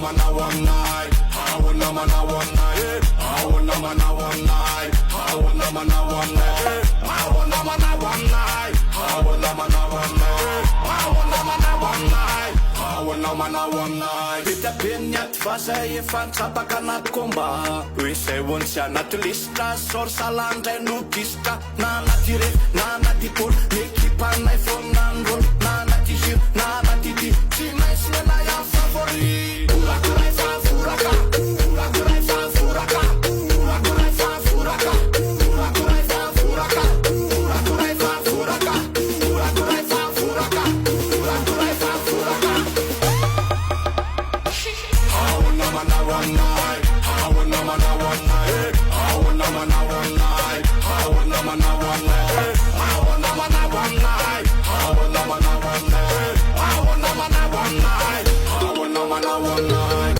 man a one night. I wanna man a one night. I wanna man a one night. I wanna man a one night. I wanna man a one night. I wanna man a one night. I wanna man a one night. I wanna man a one night. Vita penjat vad säger fan tappakarna komba. Uise wonsia natulista sorsalan renukista. Nana tire, nana tipur, nikipanai from nangol. Nana tishir, nana titi, chinais nena ya favori. Urakurai fa furaka, urakurai fa furaka, urakurai fa furaka, urakurai fa furaka, urakurai fa furaka, urakurai fa furaka, urakurai fa furaka. I wanna man a one night. I wanna man a one night. I wanna man a one night. I wanna man a one night. I wanna man a one night. I wanna man a one night. I wanna man a one night. I wanna man a one night.